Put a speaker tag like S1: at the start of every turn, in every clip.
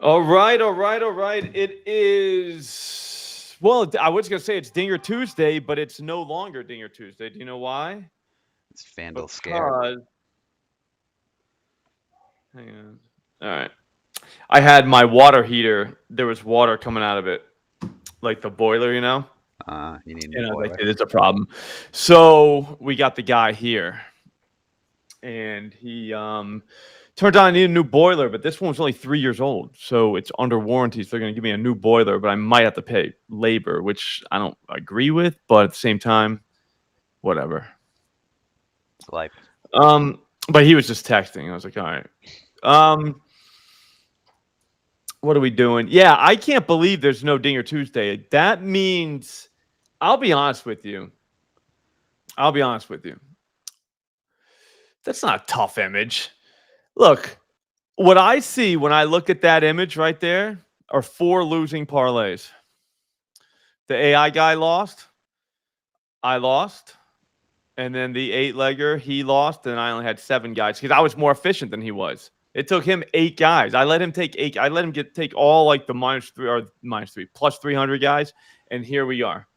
S1: All right, all right, all right. It is, well, I was going to say it's Dinger Tuesday, but it's no longer Dinger Tuesday. Do you know why?
S2: It's Fandle scared.
S1: Because, hang on. All right. I had my water heater. There was water coming out of it, like the boiler, you know?
S2: You need a new
S1: And I was like,
S2: boiler.
S1: "Dude, it's a problem." So we got the guy here, and he turned out I need a new boiler, but this one was only 3 years old, so it's under warranty. So they're gonna give me a new boiler, but I might have to pay labor, which I don't agree with, but at the same time, whatever.
S2: It's life.
S1: But he was just texting. I was like, all right. What are we doing? Yeah, I can't believe there's no Dinger Tuesday. That means I'll be honest with you. I'll be honest with you. That's not a tough image. Look, what I see when I look at that image right there are 4 losing parlays. The AI guy lost. I lost. And then the 8-legger, he lost. And I only had 7 guys because I was more efficient than he was. It took him 8 guys. I let him take 8. I let him take all like the -3 or -3 plus 300 guys. And here we are.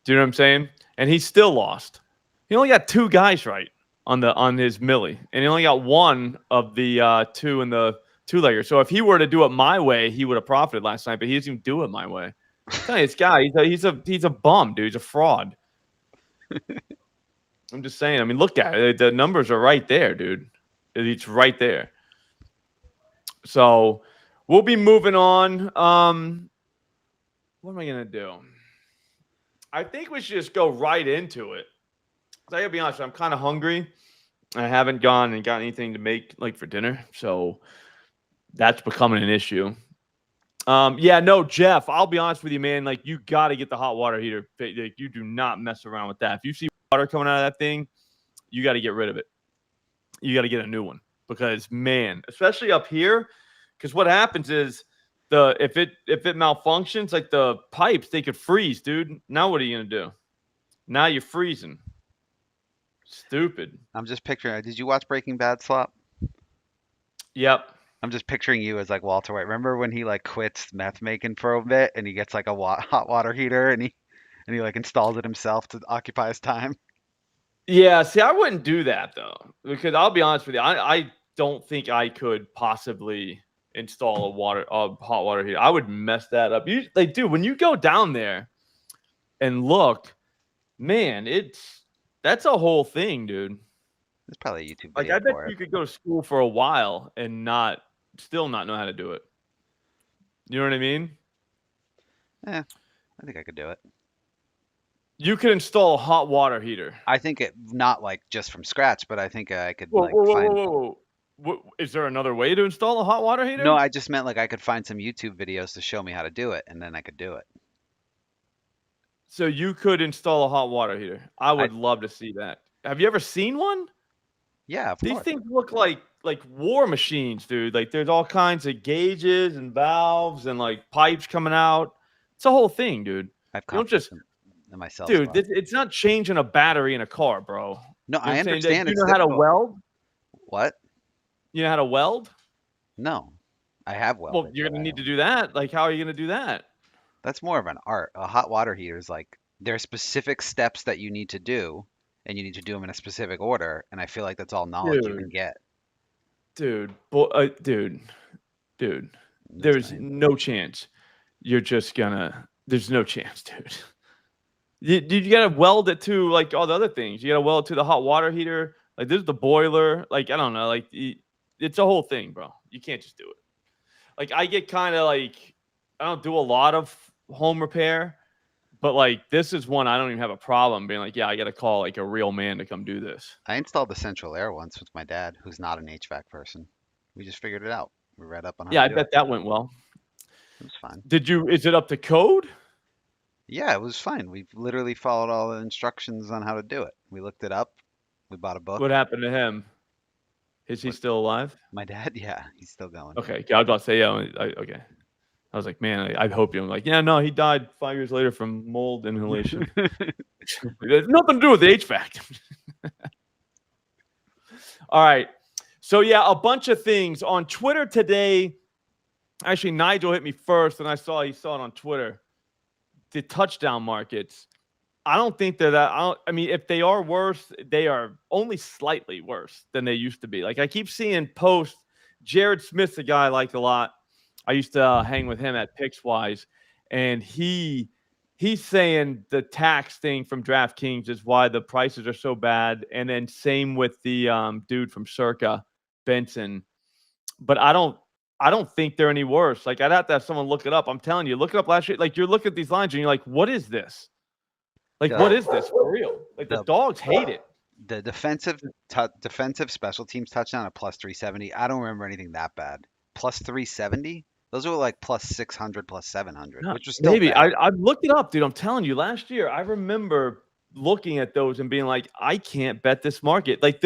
S1: Do you know what I'm saying? And he still lost. He only got 2 guys right on his millie, and he only got 1 of the 2 in the 2-legger. So if he were to do it my way, he would have profited last night. But he doesn't even do it my way. I'm telling you, this guy, he's a bum, dude. He's a fraud. I'm just saying. I mean, look at it. The numbers are right there, dude. It's right there. So we'll be moving on. What am I gonna do? I think we should just go right into it. I gotta be honest, I'm kind of hungry. I haven't gone and got anything to make like for dinner, so that's becoming an issue. Yeah, no, Jeff. I'll be honest with you, man. Like, you got to get the hot water heater. Like, you do not mess around with that. If you see water coming out of that thing, you got to get rid of it. You got to get a new one because, man, especially up here, because what happens is if it malfunctions, like the pipes, they could freeze, dude. Now what are you gonna do? Now you're freezing. Stupid.
S2: I'm just picturing. Did you watch Breaking Bad, Slop?
S1: Yep.
S2: I'm just picturing you as like Walter White. Remember when he like quits meth making for a bit and he gets like a hot water heater and he like installs it himself to occupy his time?
S1: Yeah, see, I wouldn't do that though, because I'll be honest with you, I don't think I could possibly install a hot water heater. I would mess that up. Dude, when you go down there and look, man, that's a whole thing, dude.
S2: There's probably a YouTube
S1: Like,
S2: video
S1: I bet
S2: for it.
S1: you could go to school for a while and still not know how to do it. You know what I mean?
S2: Yeah, I think I could do it.
S1: You could install a hot water heater.
S2: I think it not like just from scratch, but I think I could
S1: Whoa,
S2: like
S1: whoa, whoa,
S2: find.
S1: whoa, whoa. Is there another way to install a hot water
S2: No,
S1: heater?
S2: I just meant like I could find some YouTube videos to show me how to do it, and then I could do it.
S1: So you could install a hot water heater. I
S2: I
S1: would love to see that. Have you ever seen one?
S2: Yeah, of
S1: These
S2: course.
S1: things look like war machines, dude. Like, there's all kinds of gauges and valves and like pipes coming out. It's a whole thing, dude.
S2: I have
S1: You don't
S2: confidence
S1: just,
S2: in myself,
S1: dude.
S2: Slop.
S1: It's not changing a battery in a car, bro.
S2: No,
S1: You know what
S2: I
S1: I'm saying? Do
S2: understand
S1: you
S2: it's
S1: know how to
S2: difficult.
S1: weld?
S2: What?
S1: You know how to weld?
S2: No, I have
S1: Well,
S2: welded,
S1: you're
S2: but
S1: gonna
S2: I
S1: need to
S2: don't.
S1: do that. Like, how are you gonna do that?
S2: That's more of an art. A hot water heater is like there are specific steps that you need to do, and you need to do them in a specific order. And I feel like that's all knowledge you can
S1: Dude,
S2: get.
S1: dude.
S2: That's
S1: There's
S2: fine.
S1: no chance you're just gonna. There's no chance, dude. You gotta weld it to like all the other things. You gotta weld it to the hot water heater. Like, this is the boiler. Like, I don't know. Like, it's a whole thing, bro. You can't just do it. Like, I get kind of like, I don't do a lot of home repair, but like, this is one I don't even have a problem being like, yeah, I gotta call like a real man to come do this.
S2: I installed the central air once with my dad, who's not an HVAC person. We just figured it out. We read up on how
S1: Yeah,
S2: to
S1: I
S2: do it.
S1: bet that went well.
S2: It was fine.
S1: Is it up to code?
S2: Yeah, it was fine. We literally followed all the instructions on how to do it. We looked it up. We bought a book.
S1: What happened to him? Is he
S2: What,
S1: still alive?
S2: my dad? Yeah, he's still going.
S1: Okay, I was about to say, yeah. Okay. I was like, man, I hope you. I'm like, yeah, no, he died 5 years later from mold inhalation. There's nothing to do with the HVAC. All right. So, yeah, a bunch of things on Twitter today. Actually, Nigel hit me first, and he saw it on Twitter. The touchdown markets. I don't think they're that. I mean, if they are worse, they are only slightly worse than they used to be. Like I keep seeing posts. Jared Smith's a guy I like a lot. I used to hang with him at Pickswise, and he's saying the tax thing from DraftKings is why the prices are so bad. And then same with the dude from Circa, Benson. But I don't think they're any worse. Like I'd have to have someone look it up. I'm telling you, look it up last year. Like you're looking at these lines and you're like, what is this? Like, what is this for real? Like the dogs hate it.
S2: The defensive special teams touchdown at plus 370. I don't remember anything that bad. Plus 370? Those were like plus 600, plus 700,
S1: No,
S2: which was still
S1: maybe
S2: bad.
S1: I've looked it up, dude. I'm telling you, last year I remember looking at those and being like, I can't bet this market. Like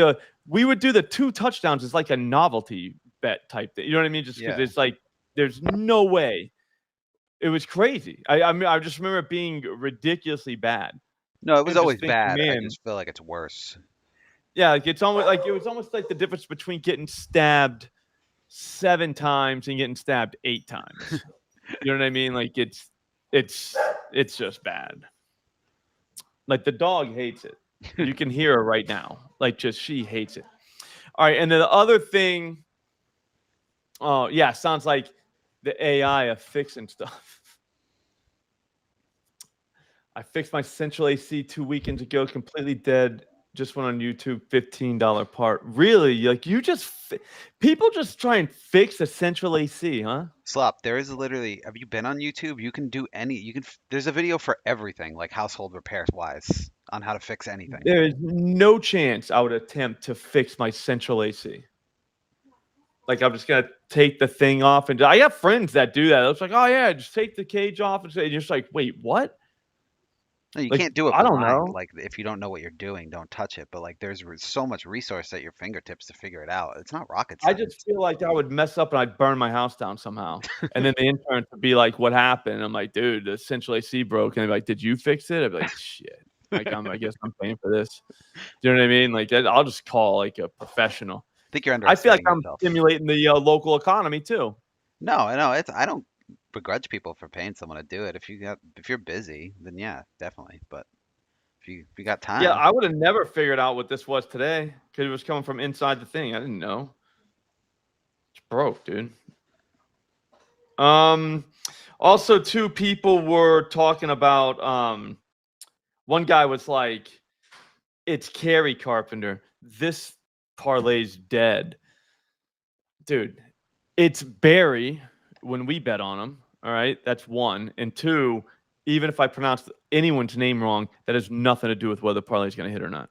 S1: we would do the 2 touchdowns as like a novelty bet type thing. You know what I mean? Just because it's like there's no way. It was crazy. I mean, I just remember it being ridiculously bad.
S2: No, it was
S1: And just
S2: always
S1: thinking,
S2: bad. I
S1: man,
S2: just feel like it's worse.
S1: yeah, like it was almost like the difference between getting stabbed 7 times and getting stabbed 8 times. You know what I mean? Like it's just bad. Like the dog hates it. You can hear her right now. Like she hates it. All right, and then the other thing. Oh yeah, sounds like the AI of fixing stuff. I fixed my central AC 2 weekends ago, completely dead. Just went on YouTube, $15 part. Really? Like people just try and fix a central AC, huh?
S2: Slop, there is literally, have you been on YouTube? You can do there's a video for everything, like household repairs wise, on how to fix anything.
S1: There is no chance I would attempt to fix my central AC. Like I'm just gonna take the thing off, and I have friends that do that. It's like, oh yeah, just take the cage off, and you're just like, wait, what?
S2: No, you
S1: Like,
S2: can't do it
S1: I don't
S2: blind.
S1: know.
S2: Like if you don't know what you're doing, don't touch it. But like there's so much resource at your fingertips to figure it out. It's not rocket
S1: I
S2: science.
S1: just feel like I would mess up and I'd burn my house down somehow. And then the intern would be like, what happened? I'm like, dude, the central AC broke. And they'd be like, did you fix it? I'd be like, shit. Like I guess I'm paying for this. Do you know what I mean? Like I'll just call like a professional.
S2: I think you're
S1: I feel like
S2: underestimating
S1: I'm
S2: yourself.
S1: stimulating the local economy too.
S2: No, I don't begrudge people for paying someone to do it. If you're busy, then yeah, definitely. But if you got
S1: Yeah,
S2: time.
S1: I would have never figured out what this was today because it was coming from inside the thing. I didn't know. It's broke, dude. Also, 2 people were talking about one guy was like, it's Kerry Carpenter. This parlay's dead. Dude, it's Barry when we bet on him. All right. That's 1. And 2, even if I pronounce anyone's name wrong, that has nothing to do with whether the parlay is going to hit or not.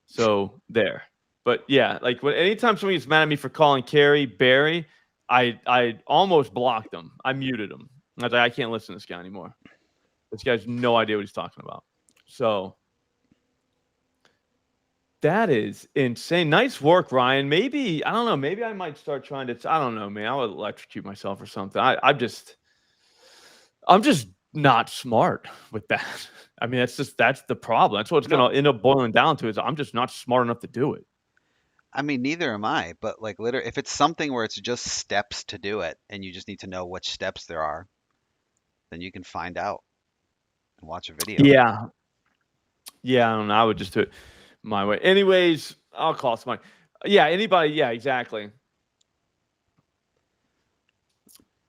S1: So there. But yeah, like anytime somebody gets mad at me for calling Kerry Barry, I almost blocked him. I muted him. I was like, I can't listen to this guy anymore. This guy's no idea what he's talking about. So that is insane. Nice work, Ryan. Maybe, I don't know. Maybe I might start trying to, I don't know, man. I would electrocute myself or something. I'm just not smart with that. I mean, that's the problem. That's what it's going to end up boiling down to is I'm just not smart enough to do it.
S2: I mean, neither am I, but like literally, if it's something where it's just steps to do it and you just need to know which steps there are, then you can find out and watch a video.
S1: Yeah. Yeah, I don't know. I would just do it my way. Anyways, I'll call somebody. Yeah, anybody. Yeah, exactly.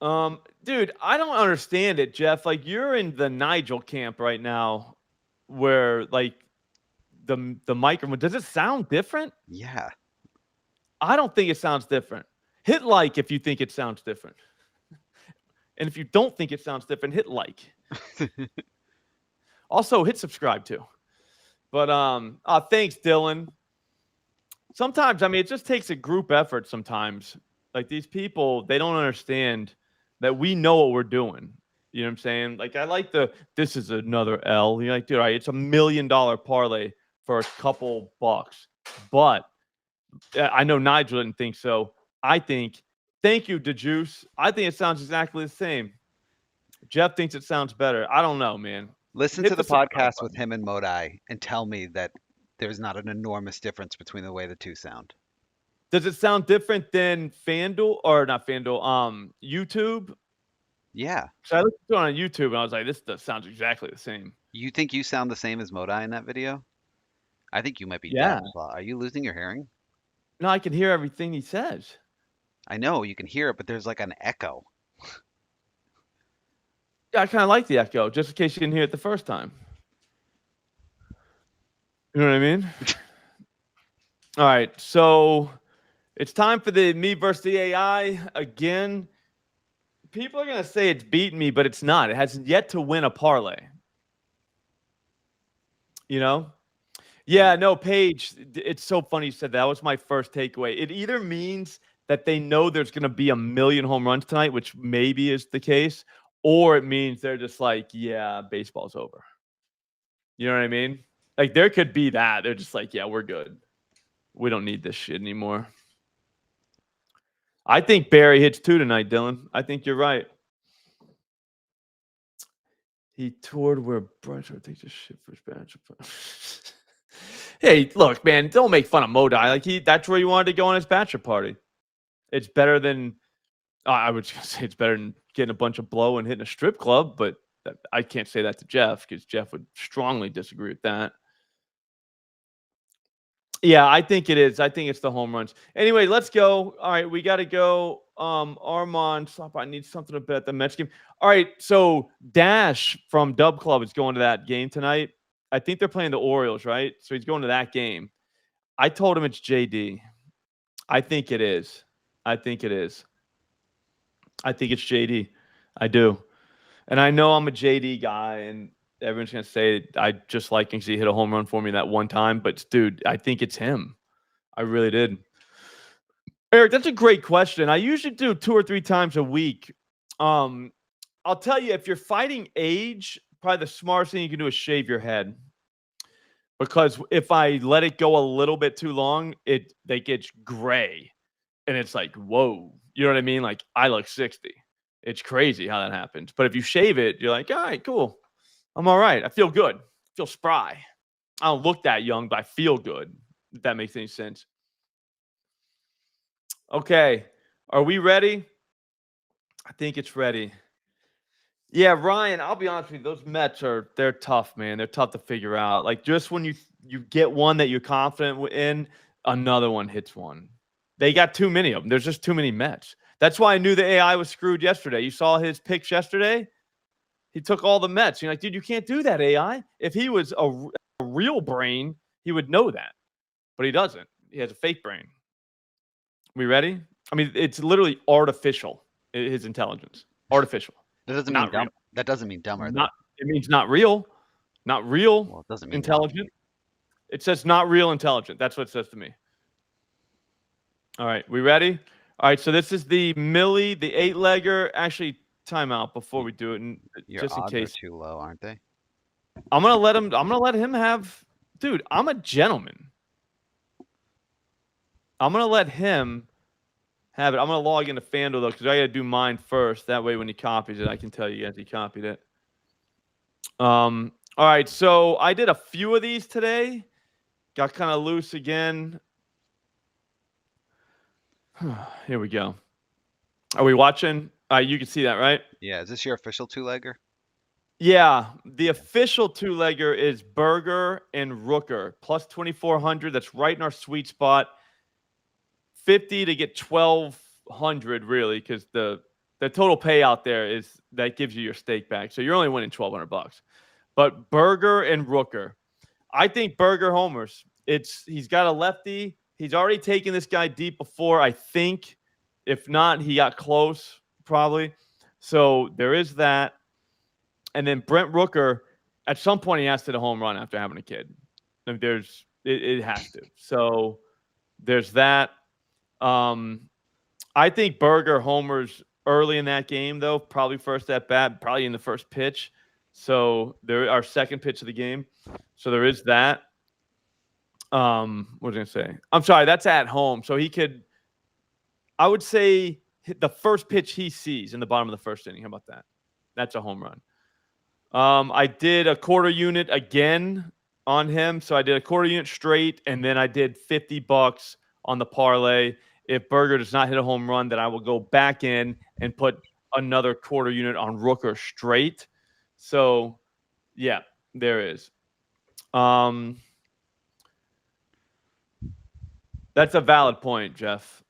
S1: Dude, I don't understand it, Jeff. Like you're in the Nigel camp right now where like the microphone, does it sound different?
S2: Yeah.
S1: I don't think it sounds different. Hit like if you think it sounds different. And if you don't think it sounds different, hit like. Also, hit subscribe too. But thanks, Dylan. Sometimes, I mean, it just takes a group effort sometimes. Like these people, they don't understand that we know what we're doing. You know what I'm saying? Like I like this is another L. You're like, dude, all right, it's $1 million parlay for a couple bucks. But I know Nigel didn't think so. I think, thank you, DeJuice. I think it sounds exactly the same. Jeff thinks it sounds better. I don't know, man.
S2: Listen
S1: Hit
S2: to the
S1: subscribe
S2: podcast
S1: button.
S2: with him and Modai and tell me that there's not an enormous difference between the way the two sound.
S1: Does it sound different than FanDuel or not FanDuel? YouTube.
S2: Yeah.
S1: So I looked at it on YouTube and I was like, this sounds exactly the same.
S2: You think you sound the same as Modi in that video? I think you might be deaf.
S1: Yeah.
S2: Are you losing your hearing?
S1: No, I can hear everything he says.
S2: I know you can hear it, but there's like an echo.
S1: Yeah, I kind of like the echo, just in case you didn't hear it the first time. You know what I mean? All right, so it's time for the me versus the AI again. People are gonna say it's beaten me, but it's not. It has yet to win a parlay. You know? Yeah, no, Paige. It's so funny you said that. That was my first takeaway. It either means that they know there's gonna be a million home runs tonight, which maybe is the case, or it means they're just like, yeah, baseball's over. You know what I mean? Like there could be that. They're just like, yeah, we're good. We don't need this shit anymore. I think Barry hits 2 tonight, Dylan. I think you're right. He toured where Brunch takes a shit for his bachelor. Hey, look, man, don't make fun of Modi. Like that's where he wanted to go on his bachelor party. It's better than I would say it's better than getting a bunch of blow and hitting a strip club, but I can't say that to Jeff because Jeff would strongly disagree with that. Yeah, I think it is. I think it's the home runs. Anyway, let's go. All right, we got to go. Armand, Slop, I need something to bet the Mets game. All right, so Dash from Dub Club is going to that game tonight. I think they're playing the Orioles, right? So he's going to that game. I told him it's JD. I think it is. I think it is. I think it's JD. I do. And I know I'm a JD guy, and everyone's going to say I just like him because he hit a home run for me that one time. But, dude, I think it's him. I really did. Eric, that's a great question. I usually do 2 or 3 times a week. I'll tell you, if you're fighting age, probably the smartest thing you can do is shave your head. Because if I let it go a little bit too long, it gets gray. And it's like, whoa. You know what I mean? Like, I look 60. It's crazy how that happens. But if you shave it, you're like, all right, cool. I'm all right. I feel good. I feel spry. I don't look that young, but I feel good, if that makes any sense. Okay. Are we ready? I think it's ready. Yeah, Ryan, I'll be honest with you. Those Mets they're tough, man. They're tough to figure out. Like just when you get one that you're confident in, another one hits one. They got too many of them. There's just too many Mets. That's why I knew the AI was screwed yesterday. You saw his picks yesterday? He took all the Mets. You're like, dude, you can't do that, AI. If he was a real brain, he would know that. But he doesn't. He has a fake brain. We ready? I mean, it's literally artificial, his intelligence. Artificial.
S2: That doesn't
S1: Not
S2: mean dumb.
S1: real.
S2: That doesn't mean dumber.
S1: Not it means not real. Not real
S2: Well, it doesn't mean
S1: intelligent.
S2: dumb.
S1: It says not real intelligent. That's what it says to me. All right, we ready? All right, so this is the Millie, the 8-legger. Actually, timeout before we do it, and
S2: Your
S1: just in
S2: odds
S1: case.
S2: are too low, aren't they?
S1: I'm gonna let him have. Dude, I'm a gentleman. I'm gonna let him have it. I'm gonna log into FanDuel though, because I gotta do mine first. That way, when he copies it, I can tell you guys he copied it. All right, so I did a few of these today. Got kind of loose again. Here we go. Are we watching? You can see that, right?
S2: Yeah. Is this your official 2-legger?
S1: Yeah. The official 2-legger is Berger and Rooker plus 2,400. That's right in our sweet spot. 50 to get 1,200 really, because the total payout there is that gives you your stake back. So you're only winning $1,200. But Berger and Rooker, I think Berger homers. He's got a lefty. He's already taken this guy deep before, I think. If not, he got close probably. So there is that. And then Brent Rooker, at some point, he has to hit a home run after having a kid. I mean, it has to. So there's that. I think Berger homers early in that game, though, probably first at bat, probably in the first pitch. So our second pitch of the game. So there is that. What was I going to say? I'm sorry, that's at home. So he could, I would say, hit the first pitch he sees in the bottom of the first inning. How about that? That's a home run. I did a quarter unit again on him. So I did a quarter unit straight, and then I did $50 on the parlay. If Berger does not hit a home run, then I will go back in and put another quarter unit on Rooker straight. So, yeah, there is. That's a valid point, Jeff.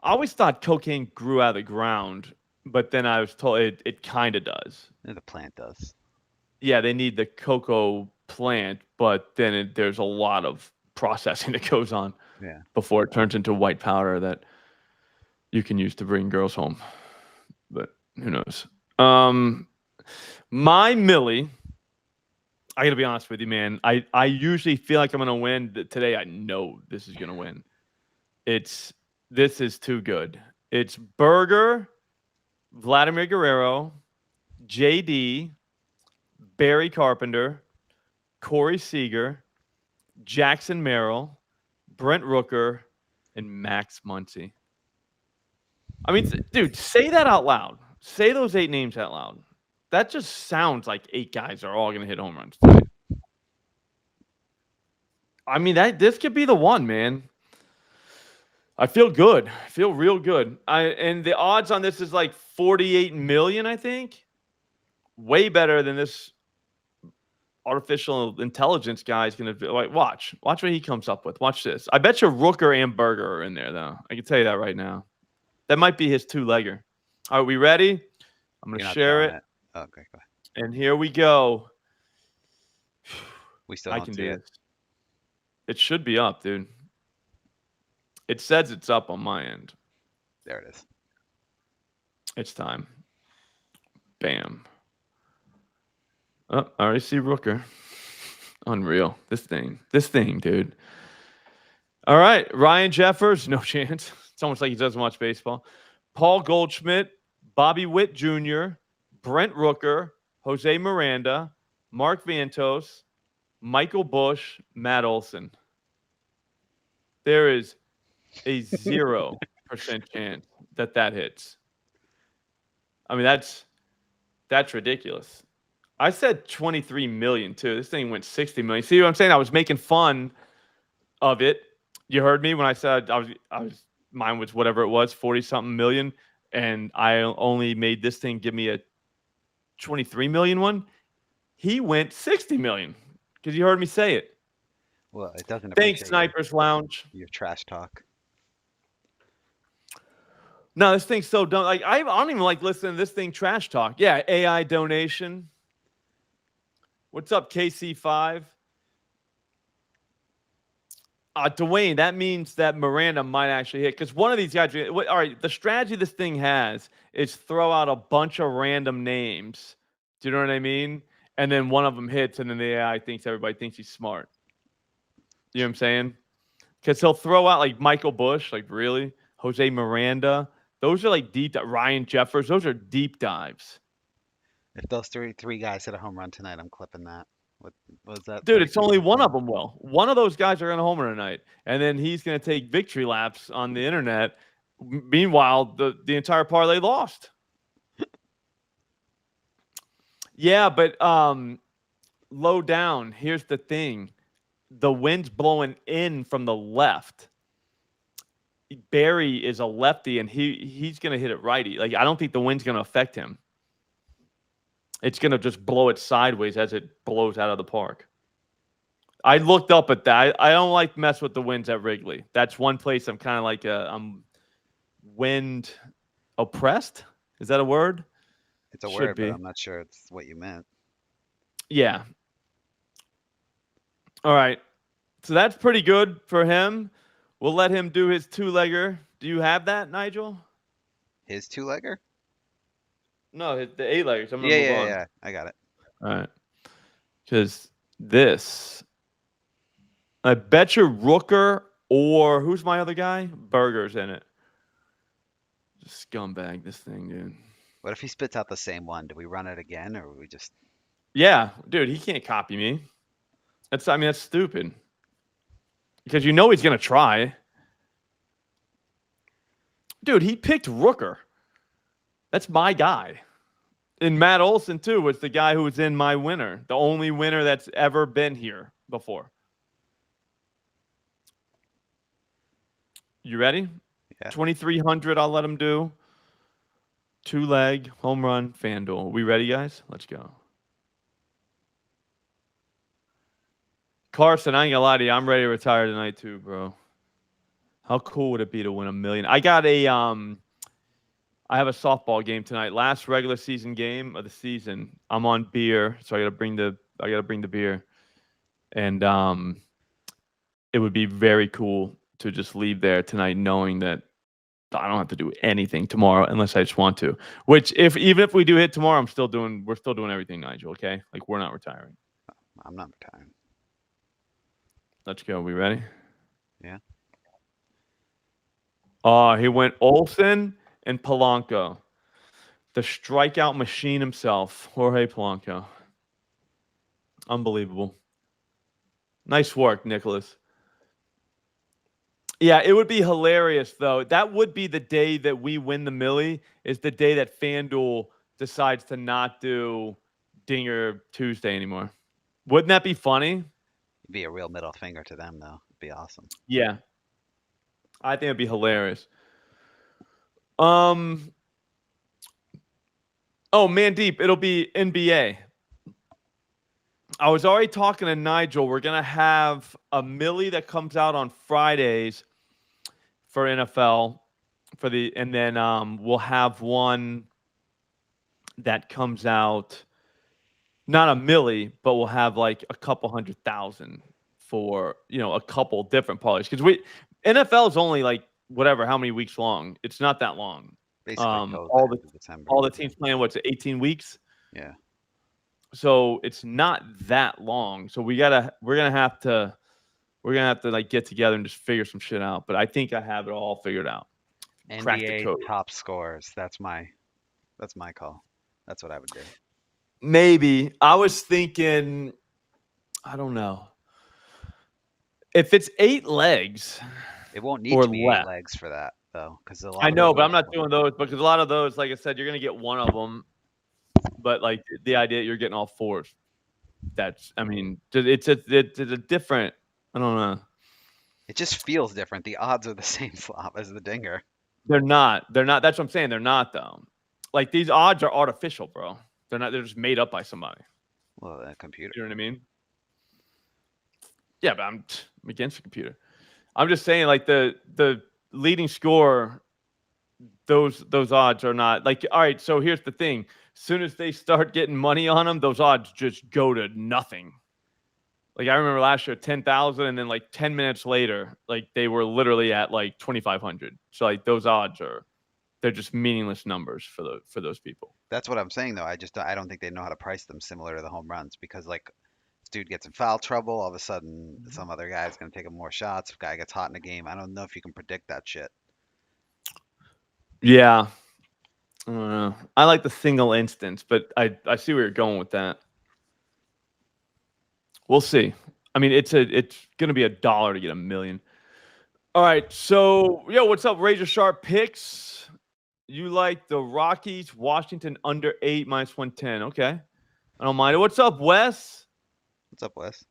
S1: I always thought cocaine grew out of the ground, but then I was told it kind of does.
S2: The plant does.
S1: Yeah, they need the cocoa plant, but then there's a lot of processing that goes on before it turns into white powder that you can use to bring girls home. But who knows? My Millie, I got to be honest with you, man. I usually feel like I'm going to win. Today, I know this is going to win. This is too good. It's Berger, Vladimir Guerrero, JD, Barry Carpenter, Corey Seager, Jackson Merrill, Brent Rooker, and Max Muncy. I mean, dude, say that out loud. Say those 8 names out loud. That just sounds like 8 guys are all going to hit home runs tonight. I mean, this could be the one, man. I feel good. I feel real good. And the odds on this is like 48 million, I think. Way better than this artificial intelligence guy is going to be. Like, watch what he comes up with. Watch this. I bet you Rooker and Berger are in there, though. I can tell you that right now. That might be his 2-legger. Are we ready? I'm going to share it.
S2: Oh, okay, go ahead.
S1: And here we go.
S2: We still don't see it.
S1: It should be up, dude. It says it's up on my end.
S2: There it is.
S1: It's time. Bam. Oh, I already see Rooker. Unreal. This thing, dude. All right. Ryan Jeffers, no chance. It's almost like he doesn't watch baseball. Paul Goldschmidt, Bobby Witt Jr., Brent Rooker, Jose Miranda, Mark Vientos, Michael Busch, Matt Olson. There is a 0% chance that hits. I mean, that's ridiculous. I said 23 million too. This thing went 60 million. See what I'm saying? I was making fun of it. You heard me when I said mine was whatever it was, 40 something million, and I only made this thing give me a 23 million one. He went 60 million because you heard me say it.
S2: Well, it doesn't.
S1: Thanks, Snipers Lounge.
S2: Your trash talk.
S1: No, this thing's so dumb. Like I don't even like listening to this thing trash talk. Yeah, AI donation. What's up, KC5? Dwayne, that means that Miranda might actually hit because one of these guys. All right, the strategy this thing has is throw out a bunch of random names. Do you know what I mean? And then one of them hits, and then the AI thinks everybody thinks he's smart. You know what I'm saying? Because he'll throw out like Michael Busch, like really, Jose Miranda. Those are like deep. Ryan Jeffers. Those are deep dives.
S2: If those three guys hit a home run tonight, I'm clipping that. What was that?
S1: Dude, it's only one of them will. One of those guys are going to homer tonight, and then he's going to take victory laps on the internet. Meanwhile, the entire parlay lost. Yeah, but low down. Here's the thing: the wind's blowing in from the left. Barry is a lefty, and he's going to hit it righty. Like I don't think the wind's going to affect him. It's going to just blow it sideways as it blows out of the park. I looked up at that. I don't like mess with the winds at Wrigley. That's one place I'm kind of like I'm wind oppressed. Is that a word?
S2: It's a word, but I'm not sure it's what you meant.
S1: Yeah. All right. So that's pretty good for him. We'll let him do his 2-legger. Do you have that, Nigel?
S2: His 2-legger?
S1: No, the 8-leggers. I'm gonna move on.
S2: Yeah. I got it.
S1: All right. Because this, I bet you Rooker or who's my other guy? Berger's in it. Just scumbag this thing, dude.
S2: What if he spits out the same one? Do we run it again, or we just?
S1: Yeah, dude, he can't copy me. That's stupid. Because you know he's gonna try. Dude, he picked Rooker. That's my guy. And Matt Olson, too, was the guy who was in my winner. The only winner that's ever been here before. You ready?
S2: Yeah.
S1: 2,300. I'll let him do. 2-leg home run FanDuel. We ready, guys? Let's go. Carson, I ain't gonna lie to you. I'm ready to retire tonight too, bro. How cool would it be to win $1 million? I got a I have a softball game tonight. Last regular season game of the season. I'm on beer, so I gotta bring the beer. And it would be very cool to just leave there tonight knowing that I don't have to do anything tomorrow unless I just want to. Which even if we do hit tomorrow, we're still doing everything, Nigel, okay? Like we're not retiring.
S2: I'm not retiring.
S1: Let's go. We ready?
S2: Yeah.
S1: He went Olsen and Polanco. The strikeout machine himself, Jorge Polanco. Unbelievable. Nice work, Nicholas. Yeah, it would be hilarious, though. That would be the day that we win the Millie, is the day that FanDuel decides to not do Dinger Tuesday anymore. Wouldn't that be funny?
S2: It'd be a real middle finger to them, though. It'd be awesome.
S1: Yeah. I think it'd be hilarious. Oh, Mandeep, it'll be NBA. I was already talking to Nigel. We're going to have a Millie that comes out on Fridays for NFL and then we'll have one that comes out, not a Millie, but we'll have like a couple 100,000 for, a couple different parlays. Because NFL is only like whatever, how many weeks long? It's not that long.
S2: Basically,
S1: all the teams playing 18 weeks?
S2: Yeah.
S1: So it's not that long. So we're gonna have to like get together and just figure some shit out. But I think I have it all figured out.
S2: NBA top scores. That's my call. That's what I would do.
S1: Maybe. I was thinking, I don't know. If it's 8 legs,
S2: it won't need to be 8 legs for that though, because
S1: I know, but I'm not doing those because a lot of those, like I said, you're gonna get one of them. But like the idea you're getting all 4s, it's a different. I don't know.
S2: It just feels different. The odds are the same, Slop, as the Dinger.
S1: They're not. That's what I'm saying. They're not though. Like these odds are artificial, bro. They're not. They're just made up by somebody.
S2: Well, a computer.
S1: You know what I mean? Yeah, but I'm against the computer. I'm just saying, like the leading score. Those odds are not like. All right, so here's the thing. As soon as they start getting money on them, those odds just go to nothing. Like I remember last year, 10,000, and then like 10 minutes later, like they were literally at like 2,500. So like those odds they're just meaningless numbers for those people.
S2: That's what I'm saying though. I don't think they know how to price them similar to the home runs, because like this dude gets in foul trouble, all of a sudden some other guy's gonna take him more shots. If guy gets hot in a game, I don't know if you can predict that shit.
S1: Yeah. I don't know. I like the single instance, but I see where you're going with that. We'll see. I mean, it's gonna be $1 to get $1 million. All right, so what's up, Razor Sharp picks? You like the Rockies, Washington under 8 -110. Okay, I don't mind it. What's up, Wes?
S2: What's up, Wes?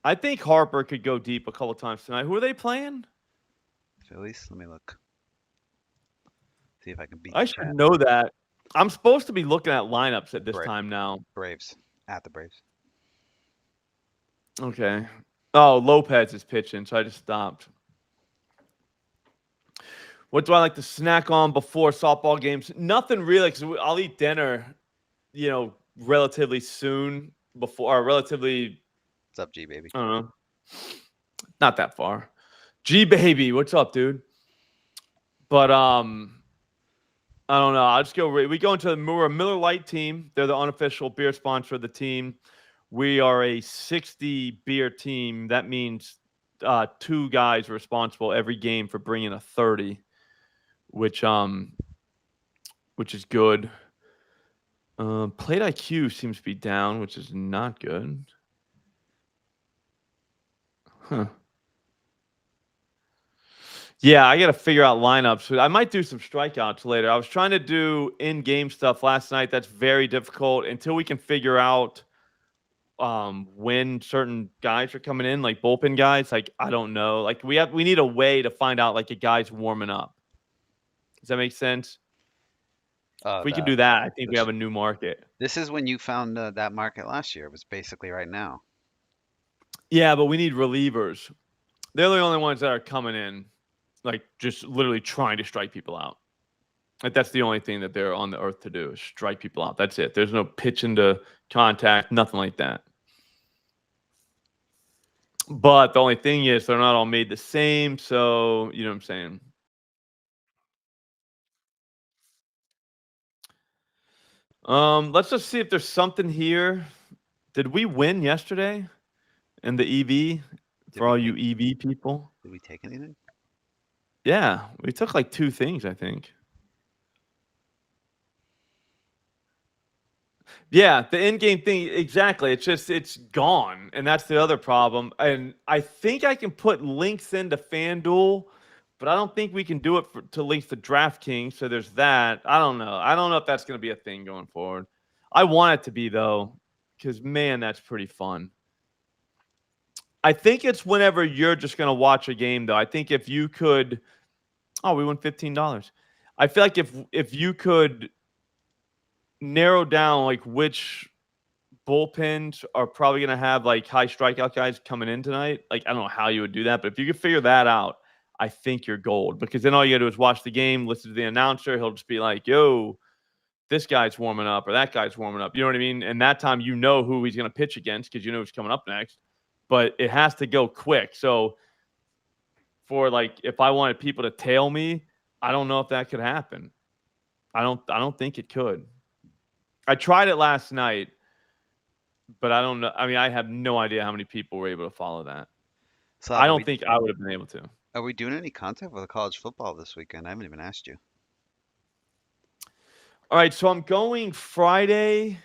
S1: I think Harper could go deep a couple times tonight. Who are they playing?
S2: Phillies. Let me look. See if I can beat.
S1: I should know that. I'm supposed to be looking at lineups at this time now.
S2: Braves. At the Braves.
S1: Okay. Oh, Lopez is pitching, so I just stopped. What do I like to snack on before softball games? Nothing really, because I'll eat dinner, relatively soon before, or relatively.
S2: What's up, G baby?
S1: I don't know. Not that far. G baby, what's up, dude? But I don't know. I'll just go. We go into we're a Miller Lite team. They're the unofficial beer sponsor of the team. We are a 60 beer team. That means 2 guys responsible every game for bringing a 30, which is good. Plate IQ seems to be down, which is not good. Huh. Yeah, I got to figure out lineups. I might do some strikeouts later. I was trying to do in-game stuff last night. That's very difficult until we can figure out when certain guys are coming in, like bullpen guys. Like, I don't know. Like, we need a way to find out like a guy's warming up. Does that make sense? If we can do that, I think we have a new market.
S2: This is when you found that market last year. It was basically right now.
S1: Yeah, but we need relievers. They're the only ones that are coming in, like just literally trying to strike people out. Like, that's the only thing that they're on the earth to do is strike people out. That's it. There's no pitch into contact, nothing like that. But the only thing is they're not all made the same. So, you know what I'm saying? Let's just see if there's something here. Did we win yesterday in the EV for all you EV people?
S2: Did we take anything?
S1: Yeah, we took like 2 things, I think. Yeah, the in-game thing, exactly. It's gone, and that's the other problem. And I think I can put links into FanDuel, but I don't think we can do it to links to DraftKings. So there's that. I don't know. I don't know if that's going to be a thing going forward. I want it to be though, because man, that's pretty fun. I think it's whenever you're just going to watch a game though. I think if you could, oh, we won $15. I feel like if you could narrow down like which bullpens are probably going to have like high strikeout guys coming in tonight. Like, I don't know how you would do that, but if you could figure that out, I think you're gold, because then all you got to do is watch the game, listen to the announcer. He'll just be like, yo, this guy's warming up or that guy's warming up. You know what I mean? And that time, you know who he's going to pitch against because you know who's coming up next, but it has to go quick. So for like, if I wanted people to tail me, I don't know if that could happen. I don't think it could. I tried it last night, but I don't know. I mean, I have no idea how many people were able to follow that.
S2: So
S1: I don't think I would have been able to.
S2: Are we doing any content for the college football this weekend? I haven't even asked you.
S1: All right, so I'm going Friday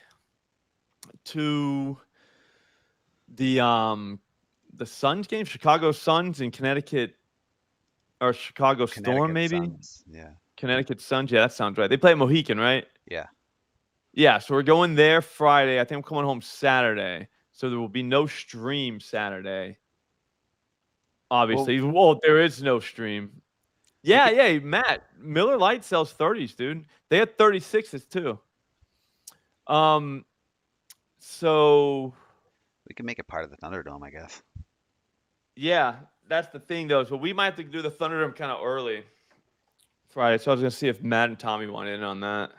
S1: to the Suns game, Chicago Suns in Connecticut, or Chicago Storm, maybe.
S2: Suns. Yeah.
S1: Connecticut Suns. Yeah, that sounds right. They play at Mohican, right?
S2: Yeah.
S1: Yeah, so we're going there Friday. I think I'm coming home Saturday. So there will be no stream Saturday. Obviously. Well, there is no stream. Yeah, yeah, Matt. Miller Lite sells 30s, dude. They had 36s too. So
S2: we can make it part of the Thunderdome, I guess.
S1: Yeah, that's the thing though. So we might have to do the Thunderdome kind of early Friday. So I was gonna see if Matt and Tommy want in on that.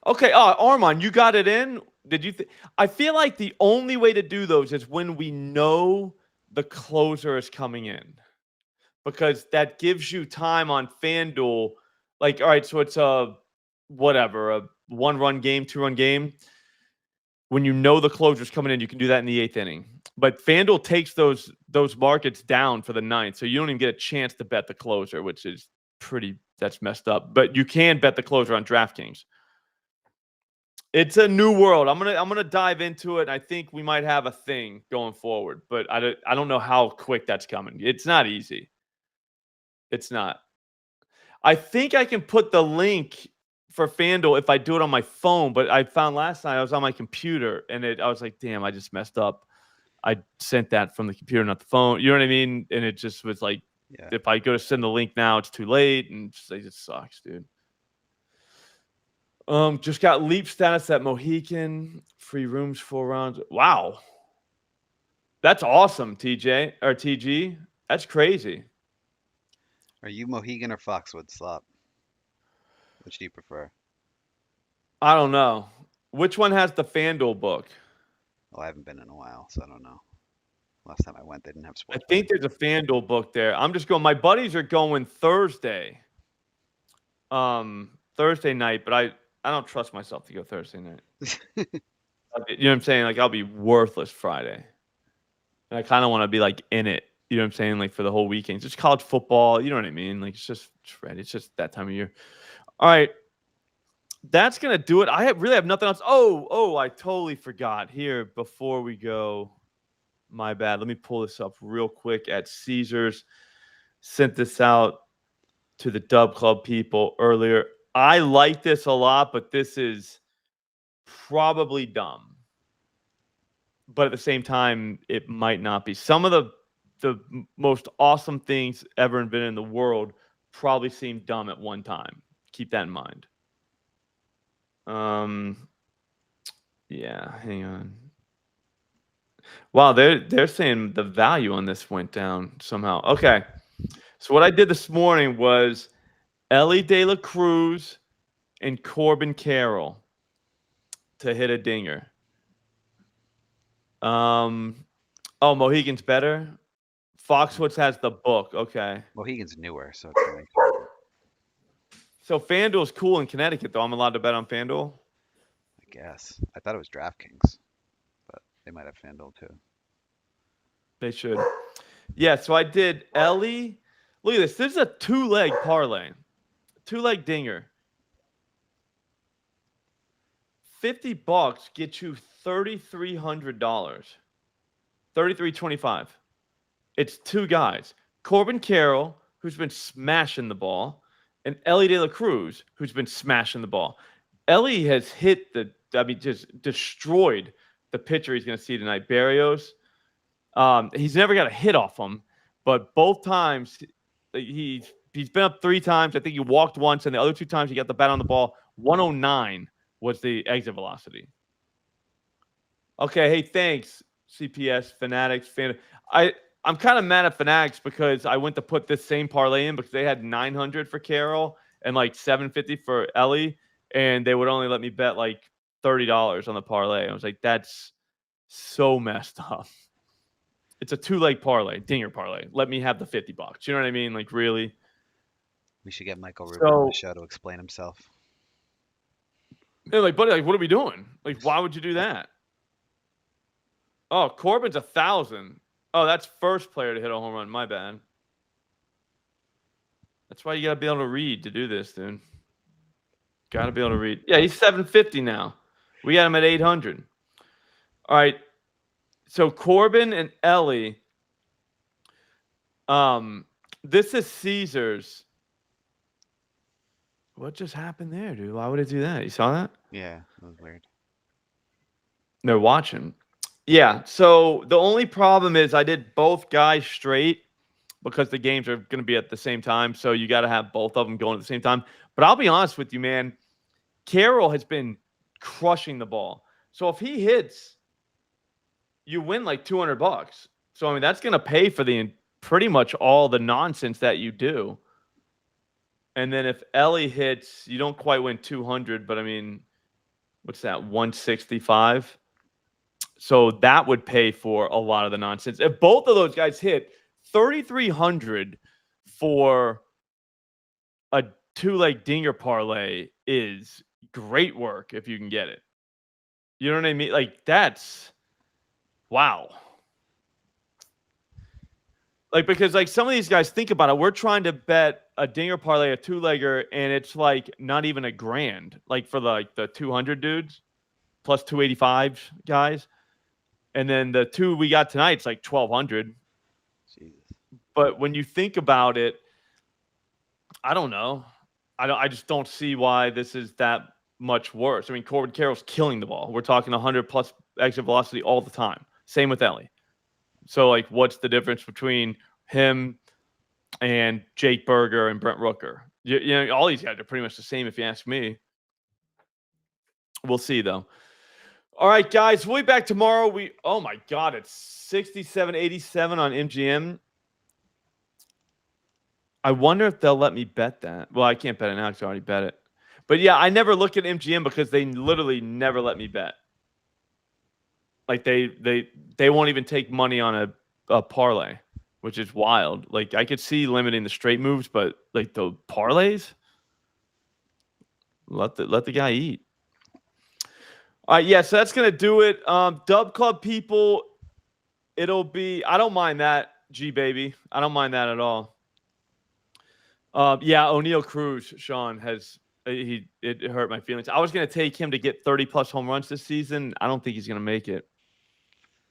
S1: Okay, Armand, you got it in. Did you? I feel like the only way to do those is when we know the closer is coming in, because that gives you time on FanDuel. Like, all right, so it's a 1-run game, 2-run game. When you know the closer's coming in, you can do that in the 8th inning. But FanDuel takes those markets down for the 9th, so you don't even get a chance to bet the closer, which is that's messed up. But you can bet the closer on DraftKings. It's a new world. I'm gonna dive into it. I think we might have a thing going forward, but I don't know how quick that's coming. It's not easy. It's not. I think I can put the link for FanDuel if I do it on my phone, but I found last night I was on my computer and I was like, damn, I just messed up. I sent that from the computer, not the phone. You know what I mean? And it just was like, if I go to send the link now, it's too late, and it just sucks, dude. Just got leap status at Mohican. Free rooms 4 rounds. Wow. That's awesome, TJ or TG. That's crazy.
S2: Are you Mohegan or Foxwood, Slop? Which do you prefer?
S1: I don't know. Which one has the FanDuel book?
S2: Oh, I haven't been in a while, so I don't know. Last time I went, they didn't have sports.
S1: I think there's a FanDuel book there. I'm just going. My buddies are going Thursday. Thursday night, but I don't trust myself to go Thursday night. You know what I'm saying? Like, I'll be worthless Friday. And I kind of want to be like in it. You know what I'm saying? Like, for the whole weekend. It's just college football. You know what I mean? Like, it's just that time of year. All right. That's going to do it. I really have nothing else. Oh, I totally forgot. Here, before we go, my bad. Let me pull this up real quick at Caesars. Sent this out to the Dub Club people earlier. I like this a lot, but this is probably dumb. But at the same time, it might not be. Some of the most awesome things ever invented in the world probably seemed dumb at one time. Keep that in mind. Yeah, hang on. Wow, they're saying the value on this went down somehow. Okay. So what I did this morning was Ellie De La Cruz and Corbin Carroll to hit a dinger. Oh, Mohegan's better. Foxwoods has the book. Okay.
S2: Mohegan's newer, so it's gonna make sense.
S1: So FanDuel's cool in Connecticut, though. I'm allowed to bet on FanDuel.
S2: I guess. I thought it was DraftKings, but they might have FanDuel too.
S1: They should. Yeah, so I did Ellie. Look at this. This is a 2-leg parlay. 2-leg dinger. $50 gets you $3,300. $3,325. It's two guys. Corbin Carroll, who's been smashing the ball, and Ellie De La Cruz, who's been smashing the ball. Ellie has hit just destroyed the pitcher he's going to see tonight, Barrios. He's never got a hit off him, but both times he's been up 3 times. I think he walked once, and the other 2 times he got the bat on the ball. 109 was the exit velocity. Okay, hey, thanks, CPS, Fanatics, I'm kind of mad at Fanatics because I went to put this same parlay in because they had 900 for Carroll and like 750 for Ellie, and they would only let me bet like $30 on the parlay. I was like, that's so messed up. It's a 2-leg parlay, dinger parlay. Let me have the $50. You know what I mean? Like, really?
S2: We should get Michael Rubin on the show to explain himself.
S1: Yeah, like, buddy, like, what are we doing? Like, why would you do that? Oh, Corbin's 1,000. Oh, that's first player to hit a home run. My bad. That's why you gotta be able to read to do this, dude. Gotta be able to read. Yeah, he's 750 now. We got him at 800. All right. So Corbin and Ellie. This is Caesars. What just happened there, dude? Why would it do that? You saw that?
S2: Yeah, that was weird.
S1: They're watching. Yeah, so the only problem is I did both guys straight because the games are going to be at the same time, so you got to have both of them going at the same time. But I'll be honest with you, man. Carroll has been crushing the ball. So if he hits, you win like $200. So, I mean, that's going to pay for pretty much all the nonsense that you do. And then if Ellie hits, you don't quite win 200, but I mean, what's that, 165? So that would pay for a lot of the nonsense. If both of those guys hit, 3,300 for a 2-leg dinger parlay is great work if you can get it. You know what I mean? Like, that's wow. Like, because like some of these guys, think about it. We're trying to bet a dinger parlay, a 2-legger, and it's like not even $1,000. Like for the 200 dudes plus 285 guys. And then the 2 we got tonight, it's like 1,200.
S2: Jesus.
S1: But when you think about it, I don't know. I just don't see why this is that much worse. I mean, Corbin Carroll's killing the ball. We're talking 100+ exit velocity all the time. Same with Ellie. So, like, what's the difference between him and Jake Berger and Brent Rooker? You know, all these guys are pretty much the same if you ask me. We'll see, though. All right, guys, we'll be back tomorrow. Oh my God, it's 67.87 on MGM. I wonder if they'll let me bet that. Well, I can't bet it now because I already bet it. But yeah, I never look at MGM because they literally never let me bet. Like they won't even take money on a parlay, which is wild. Like I could see limiting the straight moves, but like the parlays, let the guy eat. All right, yeah, so that's going to do it. Dub Club people, it'll be – I don't mind that, G-Baby. I don't mind that at all. Yeah, O'Neal Cruz, Sean, it hurt my feelings. I was going to take him to get 30+ home runs this season. I don't think he's going to make it.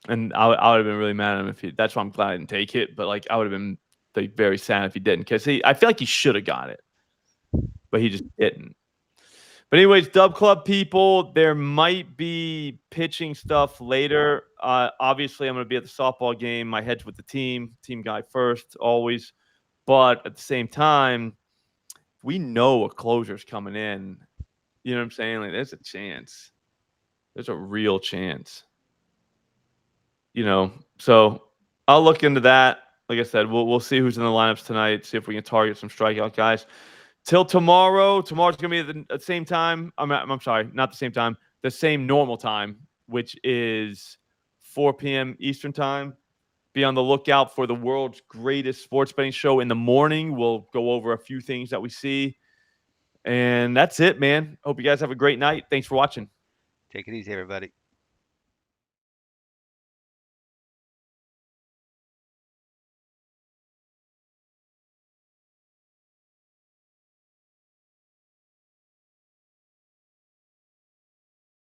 S1: And I would have been really mad at him that's why I'm glad I didn't take it. But, like, I would have been like, very sad if he didn't because I feel like he should have got it. But he just didn't. But anyways, Dub Club people, there might be pitching stuff later. Obviously, I'm going to be at the softball game. My head's with the team guy first, always. But at the same time, we know a closer's coming in. You know what I'm saying? Like, there's a chance. There's a real chance. You know, so I'll look into that. Like I said, we'll see who's in the lineups tonight. See if we can target some strikeout guys. Till tomorrow. Tomorrow's gonna be at the same time. I'm sorry, not the same time. The same normal time, which is 4 p.m. Eastern time. Be on the lookout for the world's greatest sports betting show in the morning. We'll go over a few things that we see. And that's it, man. Hope you guys have a great night. Thanks for watching.
S2: Take it easy, everybody.